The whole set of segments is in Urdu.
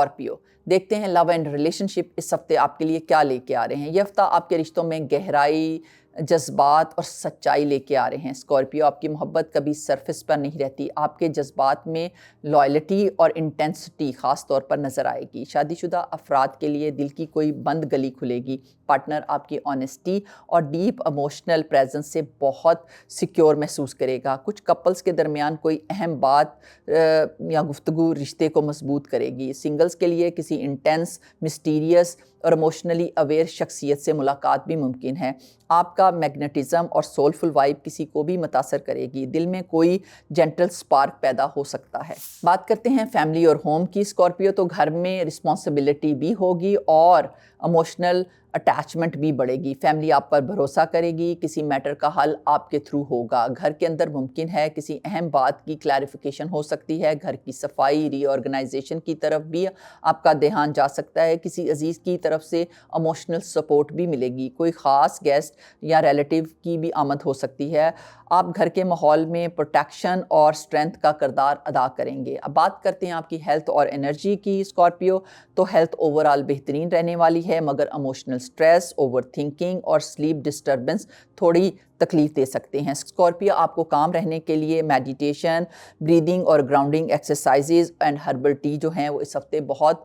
اسکارپیو، دیکھتے ہیں لو اینڈ ریلیشن شپ اس ہفتے آپ کے لیے کیا لے کے آ رہے ہیں۔ یہ ہفتہ آپ کے رشتوں میں گہرائی، جذبات اور سچائی لے کے آ رہے ہیں۔ اسکارپیو، آپ کی محبت کبھی سرفس پر نہیں رہتی، آپ کے جذبات میں لائلٹی اور انٹینسٹی خاص طور پر نظر آئے گی۔ شادی شدہ افراد کے لیے دل کی کوئی بند گلی کھلے گی، پارٹنر آپ کی آنیسٹی اور ڈیپ ایموشنل پریزنس سے بہت سیکیور محسوس کرے گا۔ کچھ کپلز کے درمیان کوئی اہم بات یا گفتگو رشتے کو مضبوط کرے گی۔ سنگلز کے لیے کسی انٹینس، مسٹیریس اور ایموشنلی اویئر شخصیت سے ملاقات بھی ممکن ہے۔ آپ کا میگنیٹزم اور سولفل وائب کسی کو بھی متاثر کرے گی، دل میں کوئی جینٹل سپارک پیدا ہو سکتا ہے۔ بات کرتے ہیں فیملی اور ہوم کی۔ اسکارپیو، تو گھر میں رسپانسبلٹی بھی ہوگی اور ایموشنل اٹیچمنٹ بھی بڑھے گی۔ فیملی آپ پر بھروسہ کرے گی، کسی میٹر کا حل آپ کے تھرو ہوگا۔ گھر کے اندر ممکن ہے کسی اہم بات کی کلیریفیکیشن ہو سکتی ہے، گھر کی صفائی، ری آرگنائزیشن کی طرف بھی آپ کا دھیان جا سکتا ہے۔ کسی عزیز کی طرف سے ایموشنل سپورٹ بھی ملے گی، کوئی خاص گیسٹ یا ریلیٹیو کی بھی آمد ہو سکتی ہے۔ آپ گھر کے ماحول میں پروٹیکشن اور اسٹرینتھ کا کردار ادا کریں گے۔ اب بات کرتے ہیں آپ کی ہیلتھ اور انرجی کی۔ اسکارپیو، تو ہیلتھ اوور آل بہترین رہنے والی ہے، مگر ایموشنل اسٹریس، اوور تھنکنگ اور سلیپ ڈسٹربنس تھوڑی تکلیف دے سکتے ہیں۔ اسکارپیو، آپ کو کام رہنے کے لیے میڈیٹیشن، بریدنگ اور grounding exercises and herbal T جو ہیں وہ اس ہفتے بہت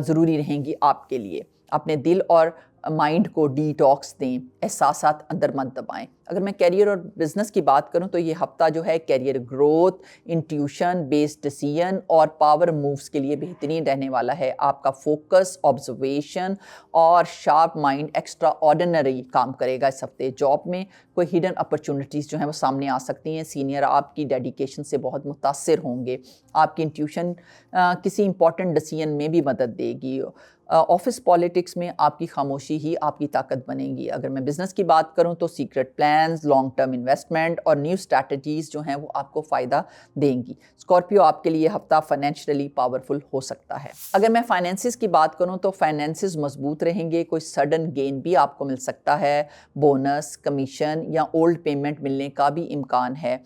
ضروری رہیں گی آپ کے لیے۔ اپنے دل اور مائنڈ کو ڈی ٹاکس دیں، احساسات اندر مت دبائیں۔ اگر میں کیریئر اور بزنس کی بات کروں تو یہ ہفتہ جو ہے career growth, intuition based decision اور پاور مووز کے لیے بہترین رہنے والا ہے۔ آپ کا فوکس، آبزرویشن اور شارپ مائنڈ ایکسٹرا آرڈینری کام کرے گا اس ہفتے۔ جاب میں کوئی ہڈن اپرچونٹیز جو ہیں وہ سامنے آ سکتی ہیں، سینئر آپ کی ڈیڈیکیشن سے بہت متاثر ہوں گے۔ آپ کی انٹیوشن کسی امپورٹنٹ ڈیسیژن میں بھی مدد دے گی۔ آفس پالیٹکس میں آپ کی خاموشی ہی آپ کی طاقت بنے گی۔ اگر میں بزنس کی بات کروں تو secret plans, long term investment اور نیو اسٹریٹجیز جو ہیں وہ آپ کو فائدہ دیں گی۔ اسکارپیو، آپ کے لیے ہفتہ فائنینشلی پاورفل ہو سکتا ہے۔ اگر میں فائنینسز کی بات کروں تو فائنینسز مضبوط رہیں گے، کوئی سڈن گین بھی آپ کو مل سکتا ہے، بونس، کمیشن یا اولڈ پیمنٹ ملنے کا بھی امکان ہے۔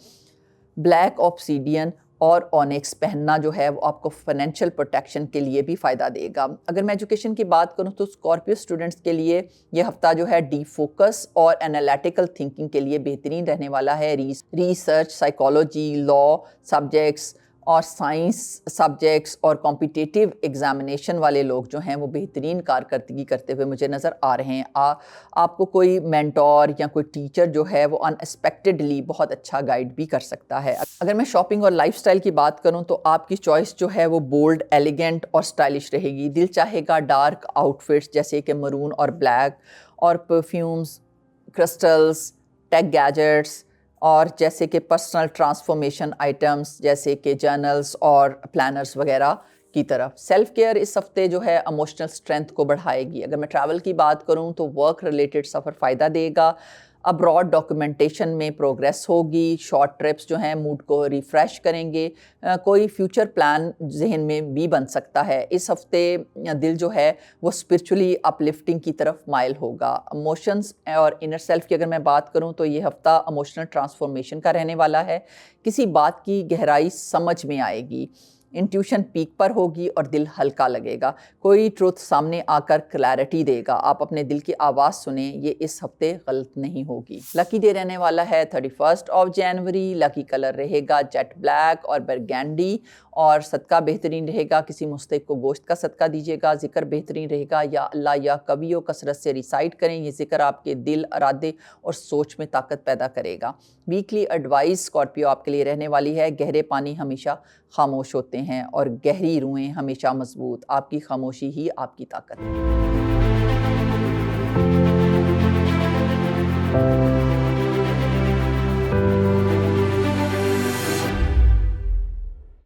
بلیک آبسیڈین اور اونیکس پہننا جو ہے وہ آپ کو فائنینشیل پروٹیکشن کے لیے بھی فائدہ دے گا۔ اگر میں ایجوکیشن کی بات کروں تو اسکارپیو اسٹوڈنٹس کے لیے یہ ہفتہ جو ہے ڈیپ فوکس اور انالیٹیکل تھنکنگ کے لیے بہترین رہنے والا ہے۔ ریسرچ، سائیکالوجی، لا سبجیکٹس اور سائنس سبجیکٹس اور کمپٹیٹیو ایگزامینیشن والے لوگ جو ہیں وہ بہترین کارکردگی کرتے ہوئے مجھے نظر آ رہے ہیں۔ آپ کو کوئی مینٹور یا کوئی ٹیچر جو ہے وہ ان ایکسپیکٹڈلی بہت اچھا گائیڈ بھی کر سکتا ہے۔ اگر میں شاپنگ اور لائف سٹائل کی بات کروں تو آپ کی چوائس جو ہے وہ بولڈ، ایلیگنٹ اور اسٹائلش رہے گی۔ دل چاہے گا ڈارک آؤٹ فٹس جیسے کہ مرون اور بلیک اور پرفیومز، کرسٹلز، ٹیک گیجٹس اور جیسے کہ پرسنل ٹرانسفارمیشن آئٹمس جیسے کہ جرنلز اور پلانرز وغیرہ کی طرف۔ سیلف کیئر اس ہفتے جو ہے ایموشنل اسٹرینتھ کو بڑھائے گی۔ اگر میں ٹریول کی بات کروں تو ورک ریلیٹڈ سفر فائدہ دے گا، ابراڈ ڈاکیومنٹیشن میں پروگریس ہوگی، شارٹ ٹرپس جو ہیں موڈ کو ریفریش کریں گے، کوئی فیوچر پلان ذہن میں بھی بن سکتا ہے۔ اس ہفتے دل جو ہے وہ اسپرچولی اپ لفٹنگ کی طرف مائل ہوگا۔ ایموشنز اور انر سیلف کی اگر میں بات کروں تو یہ ہفتہ ایموشنل ٹرانسفارمیشن کا رہنے والا ہے، کسی بات کی گہرائی سمجھ میں آئے گی، انٹیوشن پیک پر ہوگی اور دل ہلکا لگے گا، کوئی ٹروتھ سامنے آ کر کلیئرٹی دے گا۔ آپ اپنے دل کی آواز سنیں، یہ اس ہفتے غلط نہیں ہوگی۔ لکی ڈے رہنے والا ہے 31 جنوری، لکی کلر رہے گا جیٹ بلیک اور برگینڈی، اور صدقہ بہترین رہے گا کسی مستحق کو گوشت کا صدقہ دیجیے گا۔ ذکر بہترین رہے گا یا اللہ یا کبیو کثرت سے ریسائٹ کریں، یہ ذکر آپ کے دل، ارادے اور سوچ میں طاقت پیدا کرے گا۔ ویکلی ایڈوائز اسکارپیو آپ کے لیے رہنے والی ہے، گہرے پانی ہمیشہ خاموش ہوتے ہیں اور گہری روحیں ہمیشہ مضبوط، آپ کی خاموشی ہی آپ کی طاقت ہے۔